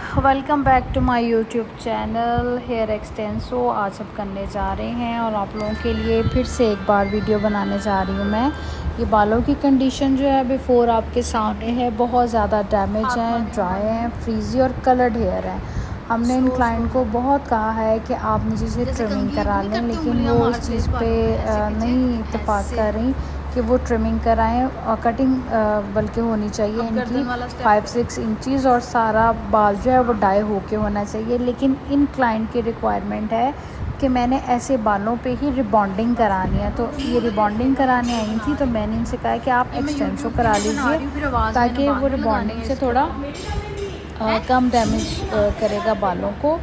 Welcome back to my YouTube channel hair Extenso. आज हम करने जा रहे हैं और आप लोगों के लिए फिर से एक बार वीडियो बनाने जा रही हूँ मैं। ये बालों की कंडीशन जो है बिफ़ोर आपके सामने है, बहुत ज़्यादा डैमेज है, ड्राई हैं, फ्रीजी और कलर्ड हेयर है। हमने इन क्लाइंट को बहुत कहा है कि आप नीचे से ट्रिमिंग करा लें, लेकिन वो इस चीज़ पे नहीं इत्तेफाक कर रही कि वो ट्रिमिंग कराएं और कटिंग बल्कि होनी चाहिए इनकी 5-6 इंचज़ और सारा बाल जो है वो डाई होके होना चाहिए। लेकिन इन क्लाइंट की रिक्वायरमेंट है कि मैंने ऐसे बालों पे ही रिबॉन्डिंग करानी है, तो ये रिबॉन्डिंग कराने आई थी। तो मैंने इनसे कहा कि आप एक्सटेंसो करा लीजिए ताकि वो रिबॉन्डिंग से थोड़ा कम डैमेज करेगा बालों को,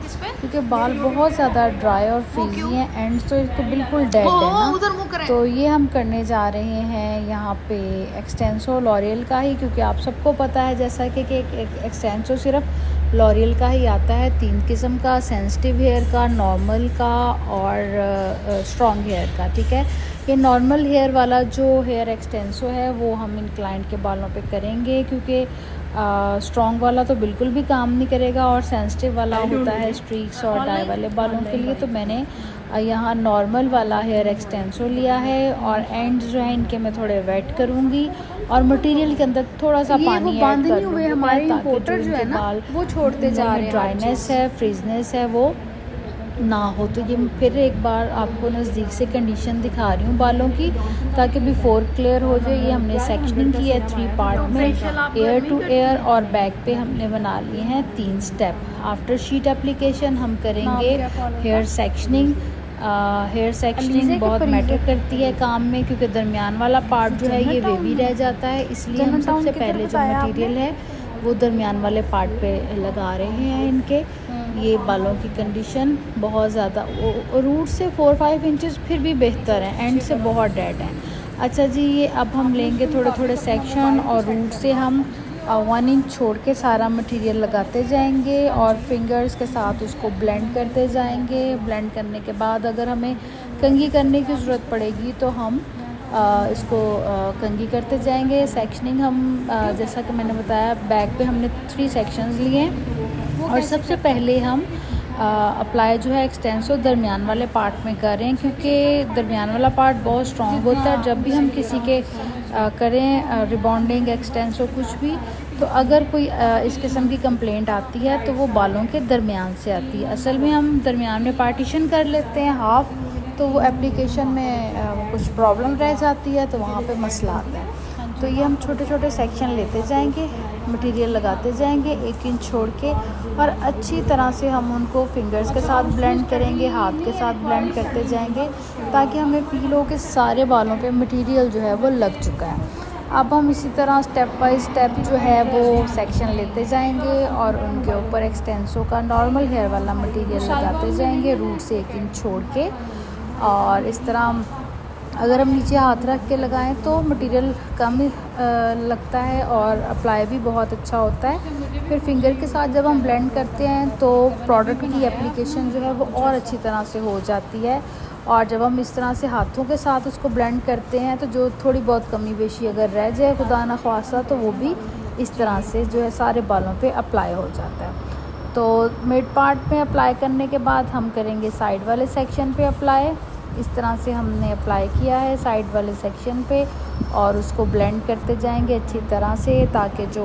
क्योंकि बाल बहुत ज़्यादा ड्राई और फ्रीजी हैं एंड तो इसको बिल्कुल डेड है ना। तो ये हम करने जा रहे हैं यहाँ पे एक्सटेंसो लॉरियल का ही, क्योंकि आप सबको पता है जैसा कि एक्सटेंसो सिर्फ लॉरियल का ही आता है। 3 किस्म का, सेंसिटिव हेयर का, नॉर्मल का और स्ट्रॉन्ग हेयर का। ठीक है, ये नॉर्मल हेयर वाला जो हेयर एक्सटेंसो है वो हम इन क्लाइंट के बालों पे करेंगे, क्योंकि स्ट्रॉन्ग वाला तो बिल्कुल भी काम नहीं करेगा और सेंसिटिव वाला होता है स्ट्रीक्स और डाई वाले बालों के लिए। तो मैंने यहाँ नॉर्मल वाला हेयर एक्सटेंसो लिया है और एंड जो है इनके मैं थोड़े वेट करूँगी और मटेरियल के अंदर थोड़ा सा पानी ऐड कर लूँगी ताकि जो इनके बाल वो छोड़ते जा रहे हैं, ड्राइनेस है, फ्रीजनेस है वो ना हो। तो ये फिर एक बार आपको नज़दीक से कंडीशन दिखा रही हूँ बालों की, ताकि बिफोर क्लियर हो जाए। ये हमने सेक्शनिंग की है 3 पार्ट में, एयर टू एयर और बैक पे हमने बना लिए हैं 3 स्टेप। आफ्टर शीट एप्लीकेशन हम करेंगे हेयर सेक्शनिंग। हेयर सेक्शनिंग बहुत मैटर करती है काम में, क्योंकि दरमियान वाला पार्ट जो है ये वेवी रह जाता है, इसलिए हम सबसे पहले जो मटेरियल है वो दरमियान वाले पार्ट पे लगा रहे हैं इनके। ये बालों की कंडीशन बहुत ज़्यादा रूट से 4-5 इंचज़ फिर भी बेहतर है, एंड से बहुत डेड है। अच्छा जी, ये अब हम लेंगे थोड़े थोड़े सेक्शन और रूट से हम 1 इंच छोड़ के सारा मटेरियल लगाते जाएंगे और फिंगर्स के साथ उसको ब्लेंड करते जाएंगे। ब्लेंड करने के बाद अगर हमें कंघी करने की ज़रूरत पड़ेगी तो हम इसको कंघी करते जाएंगे। सेक्शनिंग हम जैसा कि मैंने बताया, बैक पे हमने 3 सेक्शंस लिए हैं और सबसे पहले हम अप्लाई जो है एक्सटेंसो दरमियान वाले पार्ट में कर रहे हैं, क्योंकि दरमियान वाला पार्ट बहुत स्ट्रॉन्ग होता है। जब भी हम किसी के करें रिबॉन्डिंग एक्सटेंसो कुछ भी, तो अगर कोई इस किस्म की कंप्लेंट आती है तो वो बालों के दरमियान से आती है। असल में हम दरमियान में पार्टीशन कर लेते हैं हाफ, तो वो एप्लीकेशन में कुछ प्रॉब्लम रह जाती है, तो वहाँ पे मसला आता है। तो ये हम छोटे छोटे सेक्शन लेते जाएंगे, मटेरियल लगाते जाएंगे 1 इंच छोड़ के, और अच्छी तरह से हम उनको फिंगर्स के साथ ब्लेंड करेंगे, हाथ के साथ ब्लेंड करते जाएंगे, ताकि हमें फील हो कि सारे बालों पे मटेरियल जो है वो लग चुका है। अब हम इसी तरह स्टेप बाय स्टेप जो है वो सेक्शन लेते जाएंगे और उनके ऊपर एक्सटेंसो का नॉर्मल हेयर वाला मटेरियल लगाते जाएंगे रूट से 1 इंच छोड़ के। और इस तरह अगर हम नीचे हाथ रख के लगाएं तो मटेरियल कम लगता है और अप्लाई भी बहुत अच्छा होता है। फिर फिंगर के साथ जब हम ब्लेंड करते हैं तो प्रोडक्ट की एप्लीकेशन जो है वो और अच्छी तरह से हो जाती है। और जब हम इस तरह से हाथों के साथ उसको ब्लेंड करते हैं तो जो थोड़ी बहुत कमी बेशी अगर रह जाए खुदा ना ख्वास्ता, तो वो भी इस तरह से जो है सारे बालों पे अप्लाई हो जाता है। तो मिड पार्ट में अप्लाई करने के बाद हम करेंगे साइड वाले सेक्शन पे अप्लाई। इस तरह से हमने अप्लाई किया है साइड वाले सेक्शन पे और उसको ब्लेंड करते जाएंगे अच्छी तरह से, ताकि जो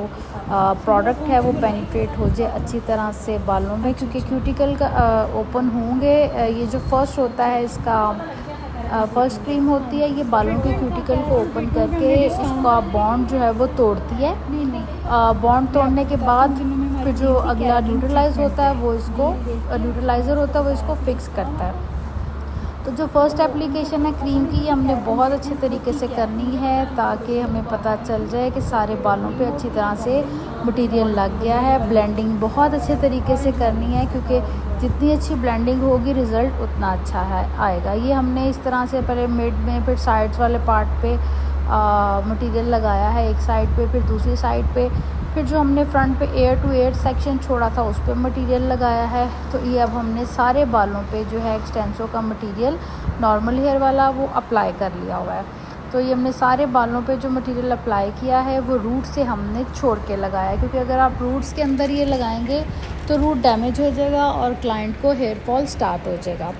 प्रोडक्ट है वो पेनिट्रेट हो जाए अच्छी तरह से बालों में, क्योंकि क्यूटिकल का ओपन होंगे। ये जो फर्स्ट होता है इसका फर्स्ट क्रीम होती है, ये बालों के क्यूटिकल को ओपन करके इसका बॉन्ड जो है वो तोड़ती है। बॉन्ड तोड़ने के बाद फिर जो अगला न्यूट्रलाइज होता है वो इसको न्यूट्रलाइज़र होता है वो इसको फिक्स करता है। तो जो फर्स्ट एप्लीकेशन है क्रीम की, ये हमने बहुत अच्छे तरीके से करनी है ताकि हमें पता चल जाए कि सारे बालों पे अच्छी तरह से मटेरियल लग गया है। ब्लेंडिंग बहुत अच्छे तरीके से करनी है, क्योंकि जितनी अच्छी ब्लेंडिंग होगी रिज़ल्ट उतना अच्छा है आएगा। ये हमने इस तरह से पहले मिड में, फिर साइड्स वाले पार्ट पे मटेरियल लगाया है एक साइड पे, फिर दूसरी साइड पे, फिर जो हमने फ्रंट पे एयर टू एयर सेक्शन छोड़ा था उस पर मटेरियल लगाया है। तो ये अब हमने सारे बालों पे जो है एक्सटेंसो का मटेरियल नॉर्मल हेयर वाला वो अप्लाई कर लिया हुआ है। तो ये हमने सारे बालों पे जो मटेरियल अप्लाई किया है वो रूट से हमने छोड़ के लगाया है, क्योंकि अगर आप रूट्स के अंदर ये लगाएंगे तो रूट डैमेज हो जाएगा और क्लाइंट को हेयर फॉल स्टार्ट हो जाएगा।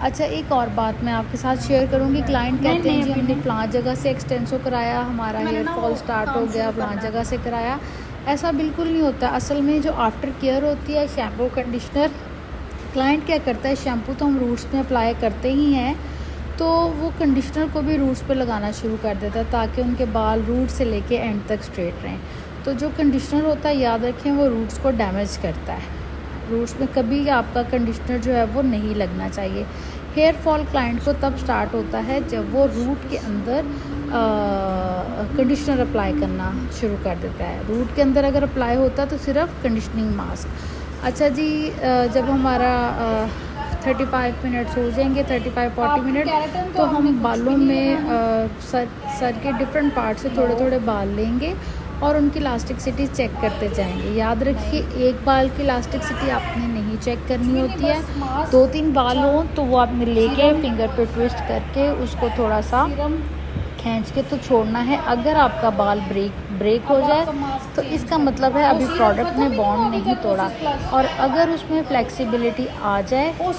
अच्छा, एक और बात मैं आपके साथ शेयर करूँगी। क्लाइंट कहते हैं जी हमने फ़लाँ जगह से एक्सटेंसो कराया, हमारा हेयर फॉल स्टार्ट हो गया, फ़लाँ जगह से कराया। ऐसा बिल्कुल नहीं होता। असल में जो आफ्टर केयर होती है, शैम्पू कंडीशनर, क्लाइंट क्या करता है, शैम्पू तो हम रूट्स में अप्लाई करते ही हैं, तो वो कंडीशनर को भी रूट्स पे लगाना शुरू कर देता है ताकि उनके बाल रूट से लेके एंड तक स्ट्रेट रहें। तो जो कंडीशनर होता है, याद रखें, वो रूट्स को डैमेज करता है। रूट्स में कभी आपका कंडीशनर जो है वो नहीं लगना चाहिए। हेयर फॉल क्लाइंट को तब स्टार्ट होता है जब वो रूट के अंदर कंडीशनर अप्लाई करना शुरू कर देता है। रूट के अंदर अगर अप्लाई होता है तो सिर्फ कंडीशनिंग मास्क। अच्छा जी, जब हमारा 35 मिनट्स हो जाएंगे, 35-40 मिनट, तो हम बालों में सर के डिफरेंट पार्ट से थोड़े थोड़े बाल लेंगे और उनकी इलास्टिसिटी चेक करते जाएंगे। याद रखिए, एक बाल की इलास्टिसिटी आपने नहीं चेक करनी होती है। 2-3 बाल हों तो वो आपने लेके फिंगर पे ट्विस्ट करके उसको थोड़ा सा खींच के तो छोड़ना है। अगर आपका बाल ब्रेक हो जाए तो इसका मतलब है अभी प्रोडक्ट ने बॉन्ड नहीं तोड़ा, और अगर उसमें फ्लेक्सिबिलिटी आ जाए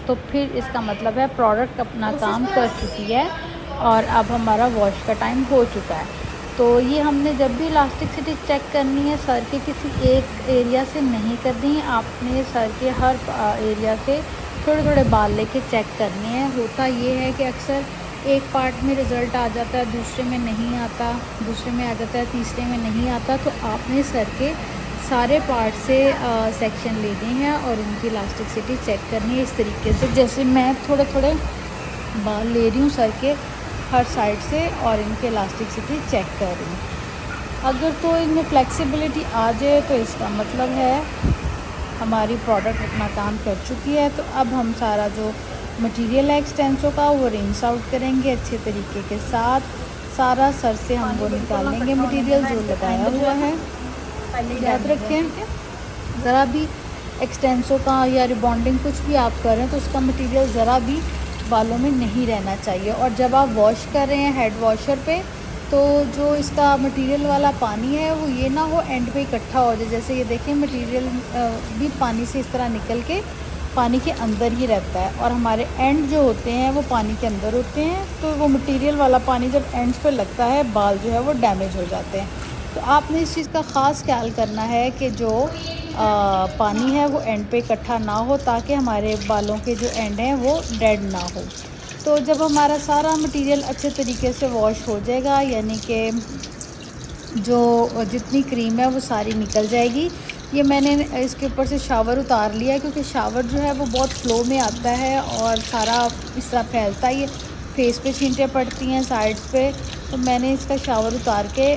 तो फिर इसका मतलब है प्रोडक्ट अपना काम कर चुकी है और अब हमारा वॉश का टाइम हो चुका है। तो ये हमने जब भी इलास्टिसिटी चेक करनी है, सर के किसी एक एरिया से नहीं करनी है, आपने सर के हर एरिया से थोड़े थोड़े बाल लेके चेक करने हैं। होता ये है कि अक्सर एक पार्ट में रिज़ल्ट आ जाता है, दूसरे में नहीं आता, दूसरे में आ जाता है, तीसरे में नहीं आता। तो आपने सर के सारे पार्ट से सेक्शन लेने हैं और उनकी इलास्टिसिटी चेक करनी है इस तरीके से, जैसे मैं थोड़े थोड़े बाल ले रही हूँ सर के हर साइड से और इनकी इलास्टिसिटी चेक कर रही हूँ। अगर तो इनमें फ्लेक्सिबिलिटी आ जाए तो इसका मतलब है हमारी प्रोडक्ट अपना काम कर चुकी है। तो अब हम सारा जो मटेरियल है एक्सटेंसो का वो रिंस आउट करेंगे अच्छे तरीके के साथ। सारा सर से हम वो निकाल लेंगे मटेरियल जो लगाया हुआ है। याद रखें, ज़रा भी एक्सटेंसो का या रिबॉन्डिंग कुछ भी आप कर रहे हैं तो उसका मटेरियल ज़रा भी बालों में नहीं रहना चाहिए। और जब आप वॉश कर रहे हैं हेड वॉशर पे, तो जो इसका मटेरियल वाला पानी है वो ये ना हो एंड पे इकट्ठा हो जाए। जैसे ये देखें, मटेरियल भी पानी से इस तरह निकल के पानी के अंदर ही रहता है और हमारे एंड जो होते हैं वो पानी के अंदर होते हैं। तो वो मटेरियल वाला पानी जब एंड्स पे लगता है, बाल जो है वो डैमेज हो जाते हैं। तो आपने इस चीज़ का ख़ास ख्याल करना है कि जो पानी है वो एंड पे इकट्ठा ना हो, ताकि हमारे बालों के जो एंड हैं वो डेड ना हो। तो जब हमारा सारा मटेरियल अच्छे तरीके से वॉश हो जाएगा, यानी कि जो जितनी क्रीम है वो सारी निकल जाएगी। ये मैंने इसके ऊपर से शावर उतार लिया है क्योंकि शावर जो है वो बहुत फ्लो में आता है और सारा इस तरह फैलता है। ये फेस पे छींटे पड़ती हैं साइड्स पे, तो मैंने इसका शावर उतार के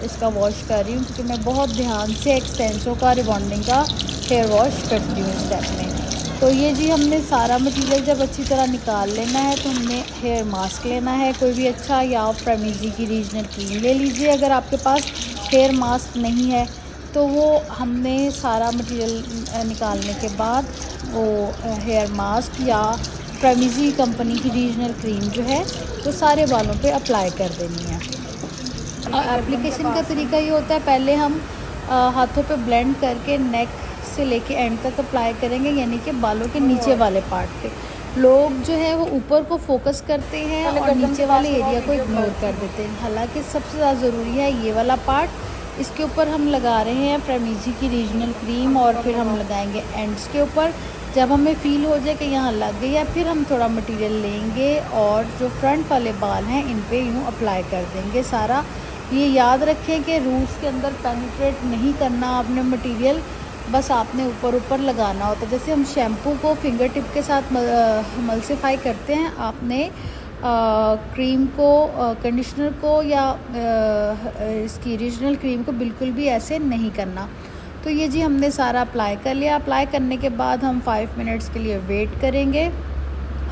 इसका वॉश कर रही हूँ क्योंकि मैं बहुत ध्यान से एक्सटेंसो का रिबॉन्डिंग का हेयर वॉश करती हूँ इस स्टेप में। तो ये जी हमने सारा मटेरियल जब अच्छी तरह निकाल लेना है तो हमने हेयर मास्क लेना है कोई भी अच्छा, या आप प्रेमिजी की रीजनल क्रीम ले लीजिए। अगर आपके पास हेयर मास्क नहीं है तो वो हमने सारा मटेरियल निकालने के बाद वो हेयर मास्क या प्रेमिजी कंपनी की रीजनल क्रीम जो है वो सारे बालों पे अप्लाई कर देनी है। एप्लीकेशन का तरीका ये होता है, पहले हम हाथों पे ब्लेंड करके नेक से लेके एंड तक अप्लाई करेंगे, यानी कि बालों के नीचे वाले पार्ट पे। लोग जो है वो ऊपर को फोकस करते हैं और नीचे वाले एरिया को इग्नोर कर देते हैं। हालांकि सबसे ज़्यादा ज़रूरी है ये वाला पार्ट। इसके ऊपर हम लगा रहे हैं प्रेमिजी की रीजनल क्रीम और फिर हम लगाएंगे एंड्स के ऊपर। जब हमें फ़ील हो जाए कि यहाँ लग गई है, फिर हम थोड़ा मटेरियल लेंगे और जो फ्रंट वाले बाल हैं इन पे यूँ अप्लाई कर देंगे सारा। ये याद रखें कि रूट्स के अंदर पेनिट्रेट नहीं करना आपने मटेरियल, बस आपने ऊपर ऊपर लगाना होता है। जैसे हम शैम्पू को फिंगर टिप के साथ मल्सिफाई करते हैं, आपने क्रीम को, कंडीशनर को या इसकी रीजनल क्रीम को बिल्कुल भी ऐसे नहीं करना। तो ये जी हमने सारा अप्लाई कर लिया। अप्लाई करने के बाद हम 5 मिनट्स के लिए वेट करेंगे।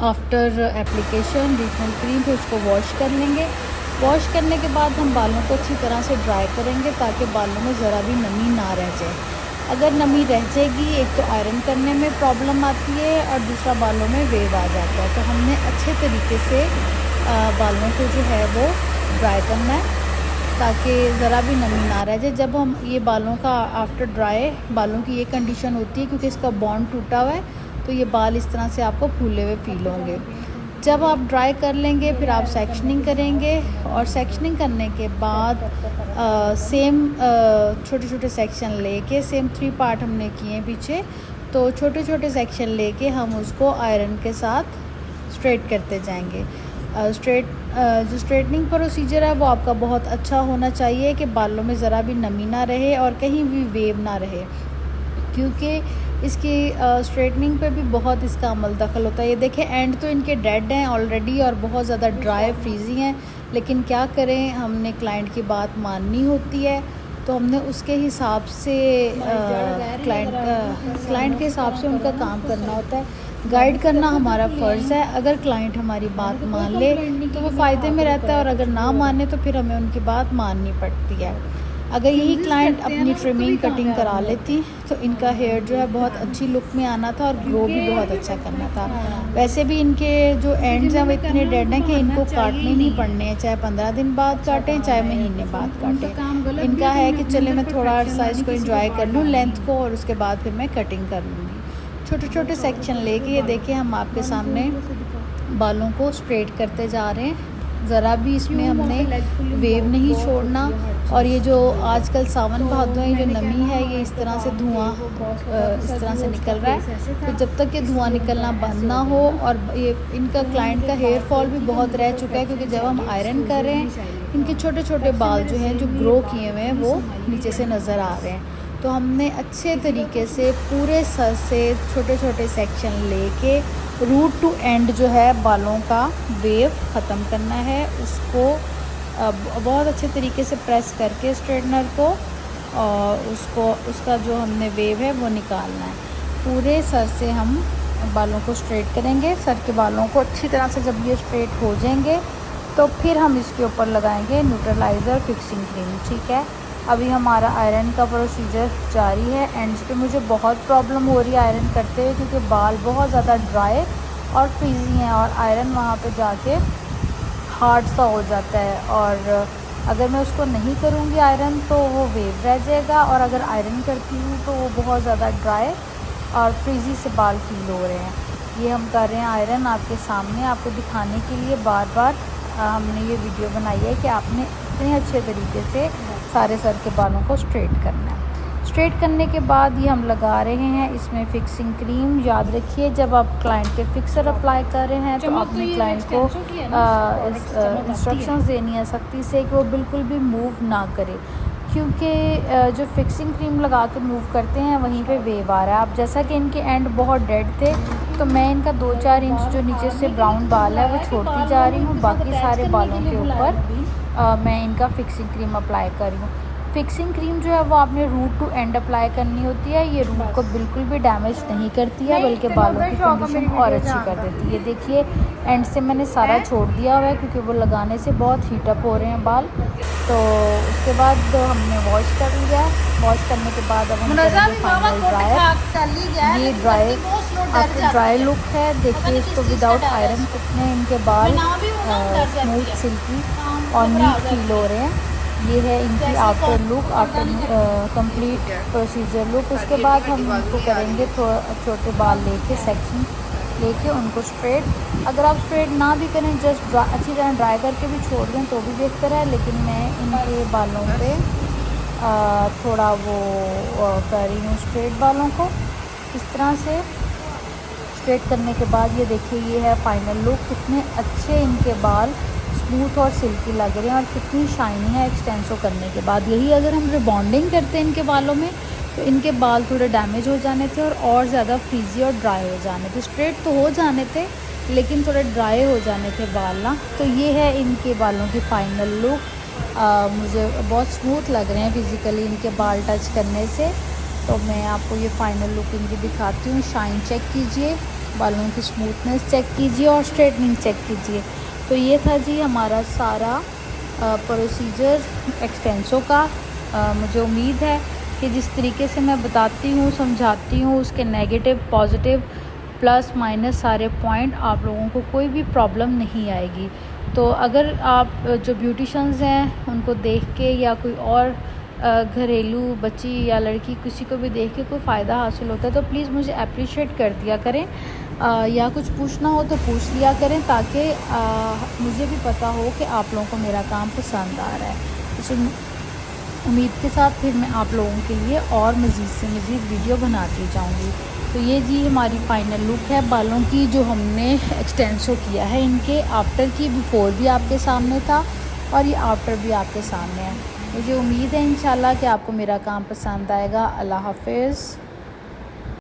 आफ्टर एप्लीकेशन रीजनल क्रीम फिर उसको वॉश कर लेंगे। वॉश करने के बाद हम बालों को अच्छी तरह से ड्राई करेंगे ताकि बालों में ज़रा भी नमी ना रह जाए। अगर नमी रह जाएगी, एक तो आयरन करने में प्रॉब्लम आती है और दूसरा बालों में वेव आ जाता है। तो हमने अच्छे तरीके से बालों को जो है वो ड्राई करना है। ताकि ज़रा भी नमी ना रह जाए। जब हम ये बालों का आफ्टर ड्राई बालों की ये कंडीशन होती है क्योंकि इसका बॉन्ड टूटा हुआ है, तो ये बाल इस तरह से आपको फूले हुए फील होंगे। जब आप ड्राई कर लेंगे फिर आप सेक्शनिंग करेंगे और सेक्शनिंग करने के बाद सेम छोटे छोटे सेक्शन लेके, सेम 3 पार्ट हमने किए पीछे, तो छोटे छोटे सेक्शन लेके हम उसको आयरन के साथ स्ट्रेट करते जाएंगे। जो स्ट्रेटनिंग प्रोसीजर है वो आपका बहुत अच्छा होना चाहिए कि बालों में ज़रा भी नमी ना रहे और कहीं भी वेव ना रहे, क्योंकि इसकी स्ट्रेटनिंग पे भी बहुत इसका अमल दखल होता है। ये देखें एंड तो इनके डेड हैं ऑलरेडी और बहुत ज़्यादा ड्राई फ्रीजी हैं, लेकिन क्या करें, हमने क्लाइंट की बात माननी होती है, तो हमने उसके हिसाब से क्लाइंट के हिसाब से उनका काम करना होता है। गाइड करना हमारा फ़र्ज़ है। अगर क्लाइंट हमारी बात मान ले तो वो फ़ायदे में रहता है और अगर ना माने तो फिर हमें उनकी बात माननी पड़ती है। अगर यही क्लाइंट अपनी ट्रिमिंग कटिंग करा लेती तो इनका हेयर जो है बहुत अच्छी लुक में आना था और ग्रो भी बहुत अच्छा करना था। वैसे भी इनके जो एंड्स हैं वो इतने डेड हैं कि इनको काटने नहीं पड़ने हैं, चाहे 15 दिन बाद काटें चाहे महीने बाद काटें। इनका है कि चले मैं थोड़ा अर्सा इसको इंजॉय कर लूँ लेंथ को और उसके बाद फिर मैं कटिंग कर लूँगी। छोटे छोटे सेक्शन लेके ये देखिए हम आपके सामने बालों को स्ट्रेट करते जा रहे हैं। ज़रा भी इसमें हमने वेव नहीं छोड़ना। और ये जो आजकल सावन भादों है, जो नमी है, ये इस तरह से धुआं इस तरह से निकल रहा है, तो जब तक ये धुआं निकलना बंद ना हो। और ये इनका क्लाइंट का हेयर फॉल भी बहुत रह चुका है क्योंकि जब हम आयरन कर रहे हैं इनके छोटे छोटे बाल जो हैं जो ग्रो किए हुए हैं वो नीचे से नज़र आ रहे हैं। तो हमने अच्छे तरीके से पूरे सर से छोटे छोटे सेक्शन लेके रूट टू एंड जो है बालों का वेव ख़त्म करना है। उसको बहुत अच्छे तरीके से प्रेस करके स्ट्रेटनर को और उसका जो हमने वेव है वो निकालना है। पूरे सर से हम बालों को स्ट्रेट करेंगे। सर के बालों को अच्छी तरह से जब ये स्ट्रेट हो जाएंगे तो फिर हम इसके ऊपर लगाएंगे न्यूट्रलाइज़र फिक्सिंग क्रीम। ठीक है, अभी हमारा आयरन का प्रोसीजर जारी है। एंड्स पे मुझे बहुत प्रॉब्लम हो रही है आयरन करते हुए क्योंकि बाल बहुत ज़्यादा ड्राई और फ्रीजी हैं और आयरन वहाँ पे जाके हार्ड सा हो जाता है। और अगर मैं उसको नहीं करूँगी आयरन तो वो वेव रह जाएगा, और अगर आयरन करती हूँ तो वो बहुत ज़्यादा ड्राई और फ्रीजी से बाल फील हो रहे हैं। ये हम कर रहे हैं आयरन आपके सामने, आपको दिखाने के लिए बार बार हमने ये वीडियो बनाई है कि आपने इतने अच्छे तरीके से सारे सर के बालों को स्ट्रेट करना है। स्ट्रेट करने के बाद ये हम लगा रहे हैं इसमें फिक्सिंग क्रीम। याद रखिए जब आप क्लाइंट के फिक्सर अप्लाई कर रहे हैं तो अपने क्लाइंट को इंस्ट्रक्शंस देनी है सख्ती से कि वो बिल्कुल भी मूव ना करे, क्योंकि जो फिक्सिंग क्रीम लगा के मूव करते हैं वहीं पे वेव आ रहा है। अब जैसा कि इनके एंड बहुत डेड थे तो मैं इनका 2-4 इंच जो नीचे से ब्राउन बाल है वो छोड़ती जा रही हूँ। बाकी सारे बालों के ऊपर मैं इनका फिक्सिंग क्रीम अप्लाई कर रही हूँ। फिक्सिंग क्रीम जो है वो आपने रूट टू एंड अप्लाई करनी होती है। ये रूट को बिल्कुल भी डैमेज नहीं करती है बल्कि बालों की कंडीशन और अच्छी कर देती है। देखिए एंड से मैंने सारा छोड़ दिया हुआ है क्योंकि वो लगाने से बहुत हीटअप हो रहे हैं बाल। तो उसके बाद हमने वॉश कर लिया है। वॉश करने के बाद अब हम करेंगे फाइनल ड्राई। ये ड्राई आफ्टर ड्राई लुक है। देखिए इसको विदाउट आयरन कितने इनके बाल स्मूथ सिल्की और नीट फील हो रहे हैं। ये है इनकी after look, after complete procedure look. उसके बाद हम उनको करेंगे थोड़ा छोटे बाल लेके सेक्शन लेके उनको स्ट्रेट। अगर आप स्ट्रेट ना भी करें जस्ट अच्छी तरह ड्राई करके भी छोड़ दें तो भी बेहतर है, लेकिन मैं इनके बालों पे थोड़ा वो कर रही हूँ स्ट्रेट बालों को। इस तरह से स्ट्रेट करने के बाद ये देखिए ये है फाइनल लुक। कितने अच्छे इनके बाल स्मूथ और सिल्की लग रहे हैं और कितनी शाइनी है एक्सटेंसो करने के बाद। यही अगर हम रिबॉन्डिंग करते हैं इनके बालों में तो इनके बाल थोड़े डैमेज हो जाने थे और ज़्यादा फ्रीजी और ड्राई हो जाने थे। स्ट्रेट तो हो जाने थे लेकिन थोड़े ड्राई हो जाने थे बाल ना। तो ये है इनके बालों की फ़ाइनल लुक। मुझे बहुत स्मूथ लग रहे हैं फिज़िकली इनके बाल टच करने से। तो मैं आपको ये फ़ाइनल लुक इनकी दिखाती हूँ। शाइन चेक कीजिए, बालों की स्मूथनेस चेक कीजिए और स्ट्रेटनिंग चेक कीजिए। तो ये था जी हमारा सारा प्रोसीजर एक्सटेंसो का। मुझे उम्मीद है कि जिस तरीके से मैं बताती हूँ समझाती हूँ उसके नेगेटिव पॉजिटिव प्लस माइनस सारे पॉइंट आप लोगों को कोई भी प्रॉब्लम नहीं आएगी। तो अगर आप जो ब्यूटिशंस हैं उनको देख के या कोई और घरेलू बच्ची या लड़की किसी को भी देख के कोई फ़ायदा हासिल होता है तो प्लीज़ मुझे अप्रिशिएट कर दिया करें, या कुछ पूछना हो तो पूछ लिया करें, ताकि मुझे भी पता हो कि आप लोगों को मेरा काम पसंद आ रहा है। इस उम्मीद के साथ फिर मैं आप लोगों के लिए और मज़ीद से मज़ीद वीडियो बनाती जाऊंगी। तो ये जी हमारी फ़ाइनल लुक है बालों की, जो हमने एक्सटेंसो किया है इनके। आफ्टर की बिफ़ोर भी आपके सामने था और ये आफ्टर भी आपके सामने है। मुझे उम्मीद है इंशाल्लाह कि आपको मेरा काम पसंद आएगा। अल्लाह हाफ़िज़।